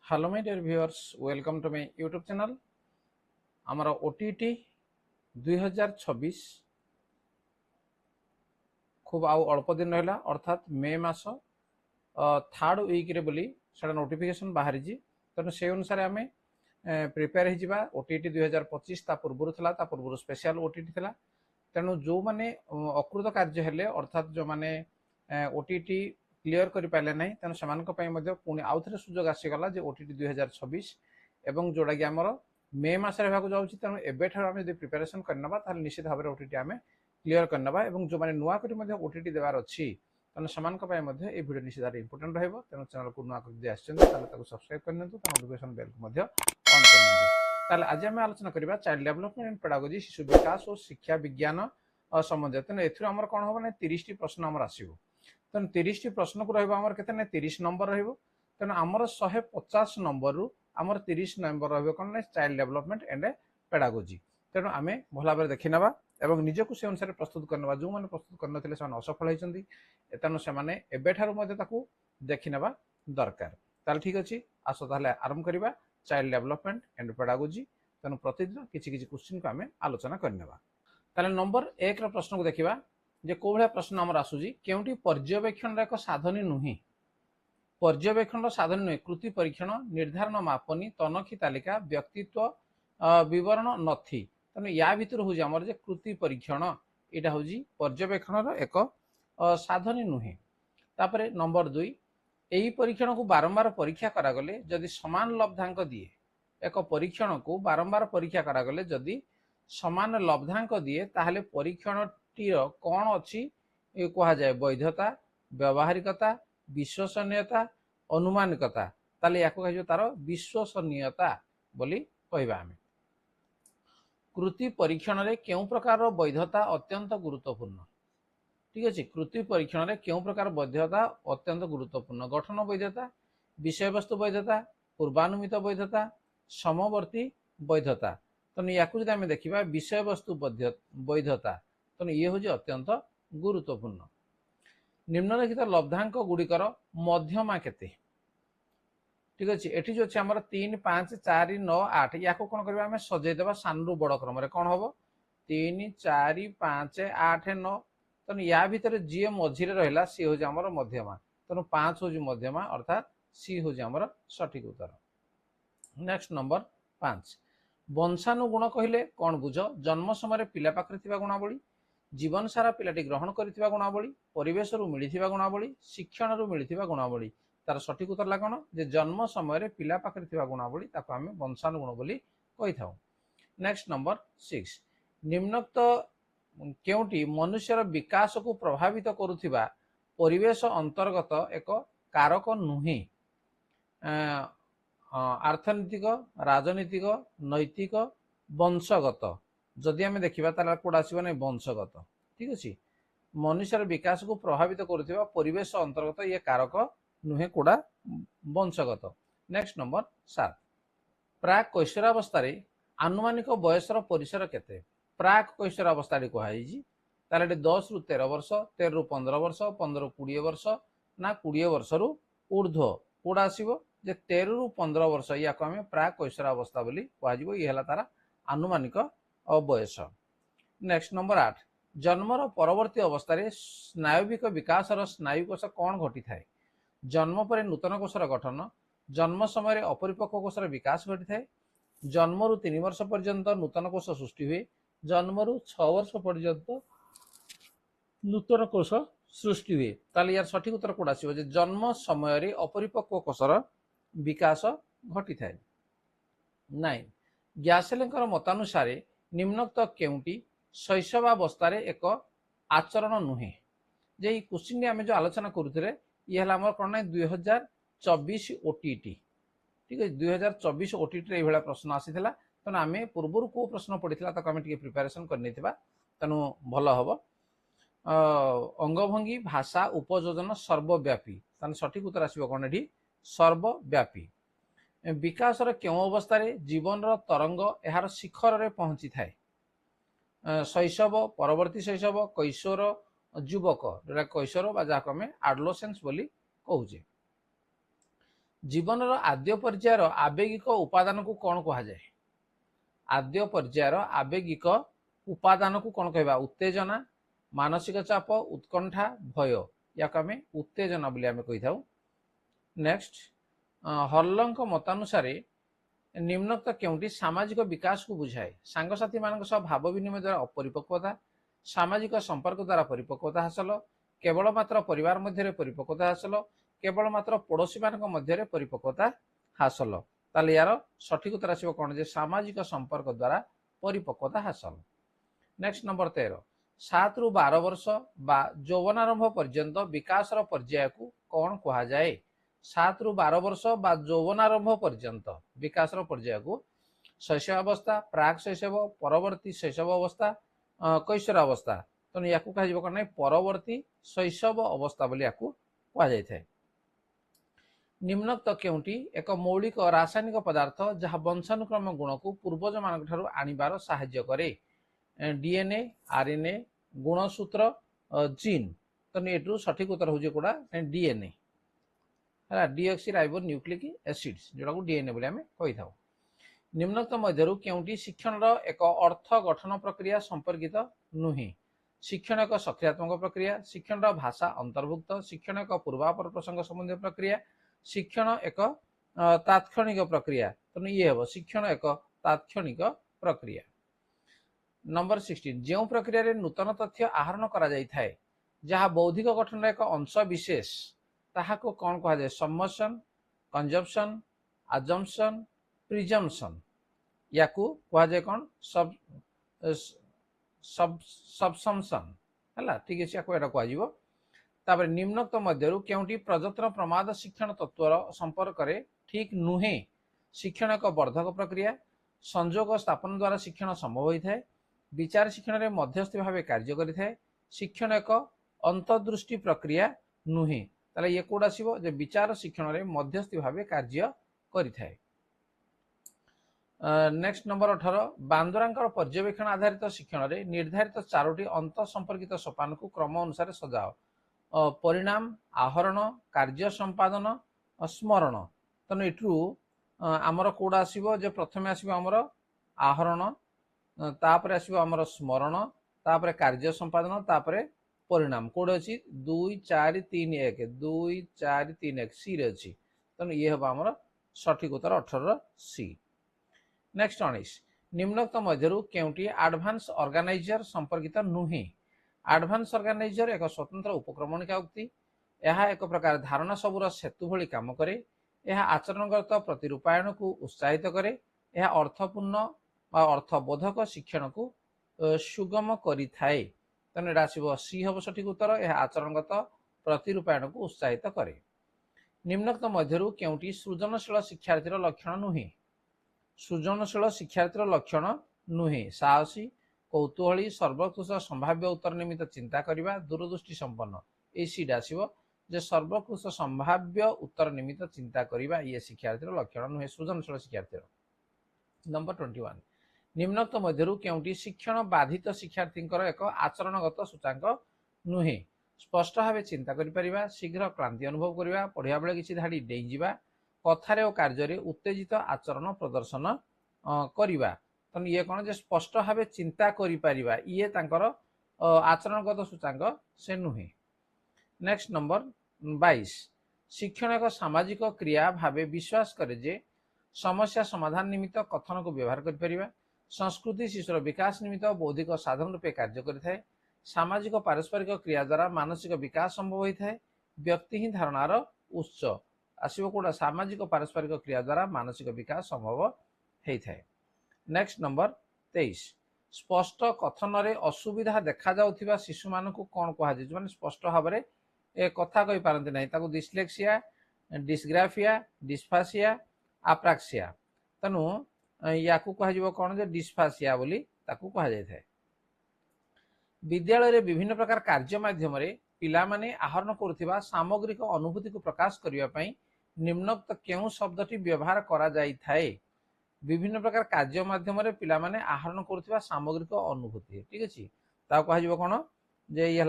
Hello my dear viewers, welcome to my YouTube channel. आमर OTT 2026 खूब आउ अल्प दिन रहा अर्थात मे मास थर्ड वीक रे बोली से नोटिफिकेशन बाहरी तेणु से अनुसार आम प्रिपेयर होगा। ओटीटी 2025 पूर्व था पूर्व स्पेशल ओटीटी था। तेणु जो मैंने अकृत कार्य हेले अर्थात जो मैंने ओटीटी क्लियर कर पारे ना तेणु से पुणी आउ थे सुजोग आसीगला जे ओटीटी 2026 एवं जोड़ा कि आमर मे मसरे होगा जाऊँगी। तेणु एवं जो प्रिपेरेसन करना निश्चित भाव में ओटीटी आम क्लियर करना एवं जो मैंने नुआ कर ओटीटी देवार अच्छी तेणु से भिडियो निश्चित भाव इंपोर्टेंट रहा। तेणु चैनल को नुआ कर सब्सक्राइब करनी नोटिफिकेशन बेल को ऑन कर। आज आम आलोचना करवा चाइल्ड डेवलपमेंट एंड पेडागोजी शिशु विकास और शिक्षा विज्ञान संबंधित। तेणु एमर कौन हम ना 30 प्रश्न आमर आसो। तेणु 30 प्रश्न को रहा के 30 नंबर तेणु आमर 150 नंबर रु आमर 30 नंबर रहा चाइल्ड डेवलपमेंट एंड पेडागोजी। तेणु आम भल भाव देखी ना और निजक से अनुसार प्रस्तुत करना। जो मैंने प्रस्तुत करते से असफल होती तेणु से देखी ना दरकार। ताल ठीक अच्छे आस आरंभ करवा चाइल्ड डेवलपमेंट एंड पेडागोजी। तेणु प्रतिदिन किसी क्वेश्चन को आम आलोचना करने। नंबर 1 प्रश्न को देखा जे को भाया प्रश्न आमर आसूजी केउटी पर्यवेक्षण एक साधन नुहे। पर्यवेक्षण साधन नुहे कृति परीक्षण निर्धारण मापनी तनखी तालिका व्यक्तित्व विवरण नथी। तेणु या भितर हूँ आमर जे कृति परीक्षण यहाँ हूँ पर्यवेक्षण एक साधन नुहे। तापर नंबर 2 यही परीक्षण को बारंबार परीक्षा करागले जदि समान लब्धांक दिए। एक परीक्षण को बारंबार परीक्षा करागले जदि समान लब्धांक दिए ताहले परीक्षण टीर कौन अच्छी कह जाए वैधता व्यावहारिकता विश्वसनीयता अनुमानिकता। ताले या कह तार विश्वसनीयता बोली कहबा। आम कृति परीक्षण रे केउ प्रकार वैधता अत्यंत गुरुत्वपूर्ण। ठीक अच्छे कृति परीक्षण रे केउ प्रकार वैधता अत्यंत गुरुत्वपूर्ण गठन वैधता विषय वस्तु वैधता पूर्वानुमित वैधता समवर्ती वैधता। तेणु या देखा विषय वस्तु वैधता तेणु ये हूँ अत्यंत गुरुत्वपूर्ण। निम्नलिखित लब्धांक गुड़िकर मध्यमा केते। ठीक अच्छे एटी जो अच्छे आमर 3 5 4 9 8 या कौन करवा सजईदेवा सान रु बड़ क्रम कौन हम 3 4 5 8 9। तेणु या भितर जी मझे रहा सी हूँ आमर मध्यमा। तेणु 5 हूँ मध्यमा अर्थात सी हूँ आमर सठिक उत्तर। नेक्स्ट नंबर 5 वंशानुगुण कहले कौन बुझ। जन्म समय पिला पाखरे गुणावली जीवन सारा पिलाटी ग्रहण करथिबा गुणावली परिवेश रु मिलिथिबा गुणावली शिक्षण रु मिलिथिबा गुणावली। तार सठिक उत्तर ला कौन जे जन्म समय पिला पाखरे थिबा गुणावली ताको आमे वंशानुगुण बोली कहि थाउ। नेक्स्ट नंबर 6 निम्नोक्त केउटी मनुष्यर विकास को प्रभावित करुथिबा परिवेश अंतर्गत एक कारक नुहे। अर्थनैतिक राजनीतिक नैतिक वंशगत। जदि आम देखा तार कौट आसो ना वंशगत। ठीक अच्छे मनुष्यर विकास को प्रभावित करुथिबा परिवेश अंतर्गत ये कारक नुहे कौड़ा वंशगत। नेक्स्ट नंबर 7 प्राक कैशोरावस्था आनुमानिक बयसर परिसर केते। प्राक कैशोरावस्था कहुई तार 10 रु 13 वर्ष 13 रु 15 वर्ष 15 रु 20 वर्ष ना 20 वर्ष रु ऊर्ध्व कौड़ा आसो जे 13 रु 15 वर्ष या आम प्राक कैशोरावस्था बोली कह ये तार आनुमानिक बयस। नेक्स्ट नंबर 8 जन्मर परवर्ती अवस्था स्नायविक विकास स्नायुकोश कौन घटी थाए। जन्म पर नूतन कोषर गठन जन्म समय अपरिपक्व कोषर विकास घटी थाए जन्म रु 3 वर्ष पर्यंत नूतन कोष सृष्टि हुए जन्म रु 6 वर्ष पर्यंत नूतन कोष सृष्टि हुए। ताले यार सठिक उत्तर कौन आसो जन्म समय अपरिपक्व कोषर विकास घटी थाए। 9 ग्यासेलेंकर मतानुसारे निम्नोक्त केउटी शैशवावस्था एक आचरण नुहे। जे क्वेश्चन आम जो आलोचना करुले ये आम कौन ना 2024 ओटीटी। ठीक है 2024 ओटीटी ये प्रश्न आसीला। तेणु आम पूर्व को प्रश्न पड़ा तक आम प्रिपेरेसन करनी तेणु भल हम अंगभंगी भाषा उपयोजन सर्वव्यापी सठिक उत्तर आसो कौन ये सर्वव्यापी। विकास क्यों अवस्था जीवन तरंग यार शिखर रे पहुंची थाए। शैशव परवर्ती शैशव कैशोर युवक जोटा कैशोर जहाँ आम आडोलेसेंस बोली कहूचे। जीवन आद्य पर्यायर आवेगिक उपादान को कौन कह जाए? आद्य पर्यायर आवेगिक उपादान को कौन कहबा? उत्तेजना, मानसिक चाप, उत्कंठा, भय, या आम उत्तेजना बोली आम कही था। नेक्स्ट, हर्लंक मतानुसार निम्नोक्त केउंटी सामाजिक विकास को बुझाए? सांगसाथी मान भाव विनिमय द्वारा अपरिपक्वता, सामाजिक संपर्क द्वारा परिपक्वता हासिल, केवल मात्र परिवार मध्य परिपक्वता हासिल, केवल मात्र पड़ोशी मान मध्य परिपक्वता हासिल। ताले यार सठिक उत्तर आसिबो कोन जे सामाजिक संपर्क द्वारा परिपक्वता हासिल। नेक्स्ट नंबर 13, 7 रु 12 वर्ष बा यौवनारंभ पर्यंत विकास पर्याय को कौन कहा जाए? 7 रु 12 वर्ष बा यौवनारंभ पर्यंत विकास पर्याय को शैशव अवस्था, प्राक शैशव, परवर्ती शैशव अवस्था, कैशोर अवस्था। तेणु या कह परवर्ती शैशव अवस्था बोली कह जाए। निम्नोक्त केउंटी एक मौलिक रासायनिक पदार्थ जहाँ वंशानुक्रम गुण को पूर्वज मान आणबार साहाय्य करे? डीएनए, आरएनए, गुणसूत्र, जीन। तेणु ये सठिक उत्तर हूँ कौटा डीएनए है, डीऑक्सी राइबो न्यूक्लिक एसिड्स जोड़ा को डीएनए बोली आम कही था। निम्नोक्त मध्यरु केउंटी शिक्षण एक अर्थ गठन प्रक्रिया संपर्कित नुहे? शिक्षण एक सक्रियात्मक प्रक्रिया, शिक्षण भाषा अंतर्भुक्त, शिक्षण एक पूर्वापर प्रसंग संबंधी प्रक्रिया, शिक्षण एक तात्क्षणिक प्रक्रिया। तेणु ये हम शिक्षण एक तात्क्षणिक प्रक्रिया। नंबर 16, जो प्रक्रिया रे नूतन तथ्य आहरण करा जाय थाए जहाँ बौद्धिक गठन एक अंश विशेष ताहाको कौन कहा जाए? सम्मशन, कंजप्शन, अजम्पशन, प्रिजम्पशन। या कहा जाए कौन? सबसम्पशन है, ठीक है, कह तापर निम्नोक्त मध्यरु केउंटी प्रयत्न प्रमाद शिक्षण तत्वर संपर्क रे ठीक नुहे? शिक्षण एक वर्धक प्रक्रिया, संजोग स्थापन द्वारा शिक्षण संभव होता है, विचार शिक्षण रे मध्यस्थी भाव कार्य करिथाए, शिक्षण एक अंतर्दृष्टि प्रक्रिया नुहे? ताले ये कोड आसीबो जे विचार शिक्षण रे मध्यस्थी भाव कार्य करिथाए। नेक्स्ट नंबर 18, बांदुरांकर पर्यवेक्षण आधारित शिक्षण रे निर्धारित 4टी अंत संपर्कित सोपान को क्रम अनुसार सजाओ? परिणाम, आहरण, कार्य संपादन, स्मरण। तेणु एठू आमर कोड आसीबो जे प्रथमे आसीबो आमर आहरण, तापर आसीबो आमर स्मरण, तापर कार्य संपादन, तापर परिणाम। कोड अछि 2 4 3 1 2 4 3 1 सी रे अछि। तेणु ये हम आमर सठिक उत्तर 18 सी। नेक्स्ट 19, निम्नोक्त मध्यरु केउंटी एडवांस ऑर्गेनाइजर संपर्कित नुहे? एडवांस ऑर्गेनाइजर एक स्वतंत्र उपक्रमणिका उक्ति, यह एक प्रकार धारणा सबूर सेतु भली काम करे, यह आचरणगत प्रतिरूपायन को उत्साहित करे, यह अर्थपूर्ण अर्थबोधक शिक्षण को सुगम करि थाए। तेणु एटा आसीबो सी हम सठिक उत्तर, यह आचरणगत प्रतिरूपायन को उत्साहित करे। निम्नोक्त मध्यरु केउंटी सृजनशील शिक्षार्थीर लक्षण नुहे? सृजनशील शिक्षार्थीर लक्षण नुहे? साहसी, कौतूहली, सर्वकृष संभाव्य उत्तर निमित्त चिंता करने, दूरदृष्टि संपन्न। ये सीट आसो जे सर्वकृष संभाव्य उत्तर निमित्त चिंता करने ये शिक्षार्थीर लक्षण नुहे सृजनशील शिक्षार्थीर। नंबर 21, निम्नोक्त मध्यरु केउंटी शिक्षण बाधित शिक्षार्थी एक आचरणगत सूचांक नुहे? स्पष्ट भाव चिंता करिपरिबा, शीघ्र क्लांति अनुभव करवा, पढ़िया बेले किछि धाड़ी डेइजिबा, कथारे और कार्य उत्तेजित आचरण प्रदर्शन करवा। तेणु ये कौन जे स्पष्ट भाव चिंता करिपरिबा ये तांकर आचरणगत सूचांक से नुहे। नेक्स्ट नंबर 22, शिक्षण एक सामाजिक क्रिया भाव विश्वास करे जे समस्या समाधान निमित्त कथन को व्यवहार करिपरिबा, संस्कृति शिशुर विकास निमित्त बौद्धिक साधन रूपे कार्य करिथाए, सामाजिक पारस्परिक क्रिया द्वारा मानसिक विकास संभव होता है, व्यक्ति ही धारणार उत्स। आसो कौटा? सामाजिक पारस्परिक क्रिया द्वारा मानसिक विकास संभव होता है। नेक्स्ट नंबर 23, स्पष्ट कथन रे असुविधा देखा जाउथिबा शिशु मान को कौन कहा जाय? माने स्पष्ट भाव में ए कथा कहि पारंती नहीं, ताको डिस्लेक्सिया, डिस्ग्राफिया, डिस्फासिया, आप्राक्सिया। तेणु या कह कौन जे डिस्फासिया बोली ताको कहा जाय थाए। विद्यालय रे विभिन्न प्रकार कार्य माध्यम रे पिला माने आहरण करुथिबा सामग्रिक अनुभूति को प्रकाश करिया पई निम्नोक्त केउ शब्दटी व्यवहार करा जाय थाए? विभिन्न प्रकार कार्य माध्यम रे पिला माने आहरण करुथिबा सामग्रिक अनुभूति, ठीक अछि। ता कह कौन जे ये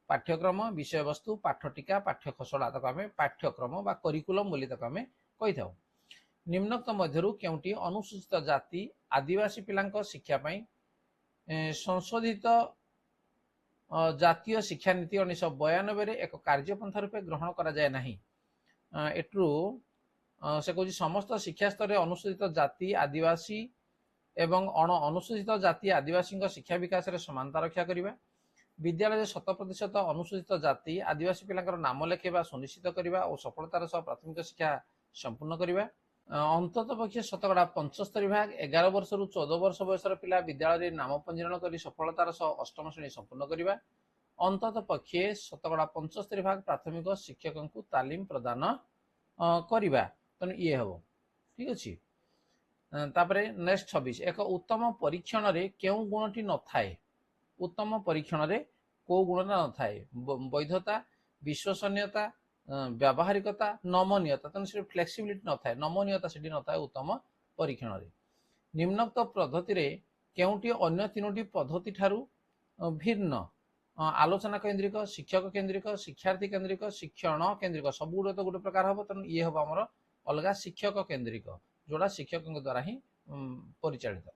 पाठ्यक्रम, विषय वस्तु, पाठटिका, पाठ्य खसड़ा ताको आमे पाठ्यक्रम बा करिकुलम बोली ताको आमे कही था। निम्नोक्त मध्यरु केउटी अनुसूचित जाति आदिवासी पिलांक शिक्षा पई संशोधित जातीय शिक्षा नीति 1992 रे एक कार्यपंथा रूपे ग्रहण करा जाय नाही। एट्रु से कहूँ समस्त शिक्षा स्तर अनुसूचित जाति आदिवासी एवं अण अनुसूचित जाति आदिवासी शिक्षा विकास रे समानता रक्षा करिबा, विद्यालय 100% अनुसूचित जाति आदिवासी पिलांकर नाम लेखेबा सुनिश्चित करिबा और सफलतार सह प्राथमिक शिक्षा संपूर्ण करिबा। अंतत पक्षे 75% भाग 11 वर्ष रु 14 वर्ष बयसर पिला विद्यालय नाम पंजीकरण करी सफलतार सह अष्टम श्रेणी संपूर्ण करिबा। अंतत पक्षे 75% भाग प्राथमिक शिक्षक को तालीम प्रदान करिबा। तने ये हबो ठीक अछि। तापरे नेक्स्ट 26 एक उत्तम परीक्षण रे केउ गुणटी न थाए। उत्तम परीक्षण रे को गुण न थाए, वैधता, विश्वसनीयता, व्यावहारिकता, नमनीयता, तने से फ्लेक्सिबिलिटी न थाए, नमनीयता सेठी न थाए उत्तम परीक्षण रे। निम्नोक्त पद्धति रे केउटी अन्य तीनोटी पद्धति ठारू भिन्न आलोचना केंद्रिक, शिक्षक केंद्रिक, शिक्षार्थी केंद्रिक, शिक्षण केंद्रिक सब गुड तो गोटे प्रकार हम। तेणु ये हम आमर अलग शिक्षक केंद्रिक जोड़ा शिक्षक द्वारा ही परिचालित।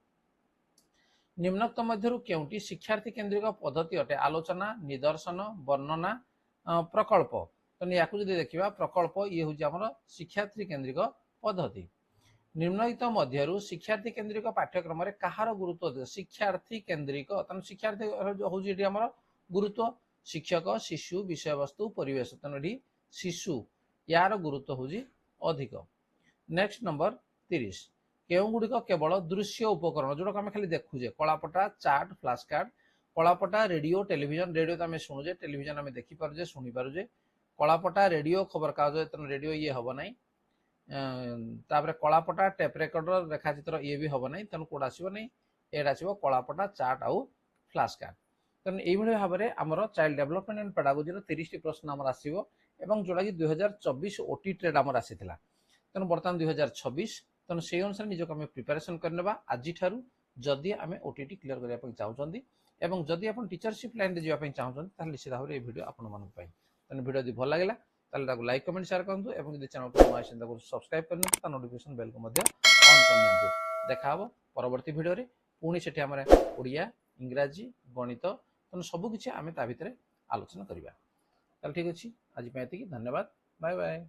निम्नोक्त मध्यरु केउटी शिक्षार्थी केंद्रिक पद्धति अटे आलोचना, निदर्शन, वर्णना, प्रकल्प। तेणु या देखा प्रकल्प ये हूँ आमर शिक्षार्थी केंद्रिक पद्धति। निम्नलिखित मध्यरु शिक्षार्थी केंद्रिक पाठ्यक्रम रे कहार गुरुत्व शिक्षार्थी केंद्रिक शिक्षार्थी हूँ आमर गुरुत्व शिक्षक, शिशु, विषय वस्तु, परिवेश। तेणु शिशु यार गुरुत्व हूँ अधिक। नेक्स्ट नंबर 30 केउ गुड़िक केवल दृश्य उपकरण जोड़ा आम खाली देखुचे कलापटा, चार्ट, फ्लैश कार्ड। कलापटा रेडियो टेलीविजन, रेडियो तो आम शुणुचे, टेलीविजन आम देखी पारुचे, शुणी पारुचे। कलापटा रेडियो खबर कागज, तेणु रेडियो ये हम ना। तापर कलापटा टेप रेकर्डर रेखाचित्र ये भी हम ना, तेणु कौट आसो ना एड आसो कलापटा, चार्ट आउ फ्लैश कार्ड। तेणु यही भाव में आमर चाइल्ड डेवलपमेंट एंड पेडागोजी 30 प्रश्न आमर आसो एवं जोड़ा कि 2024 ओटी ट्रेड आमर आसीथिला। तेणु बर्तमान 2026 तेणु से अनुसार निजक आम प्रिपेरेसन करने आज जदि आम ओटीटी क्लियर करने चाहते एवं जदि आप टीचरशिप लाइन में जावाई चाहते निश्चित भाव में वीडियो आपण मानी। तेणु वीडियो यदि भल लगे ताको लाइक कमेंट शेयर करूँ और यदि चैनल को सब्सक्राइब करनी नोटिफिकेशन बेल को ऑन कर देखा परवर्ती वीडियो पुणी से आम ओडिया, इंग्राजी, गणित तेणु सबकि आम ता भितर आलोचना करवा। ठीक अच्छे आज धन्यवाद। Bye bye.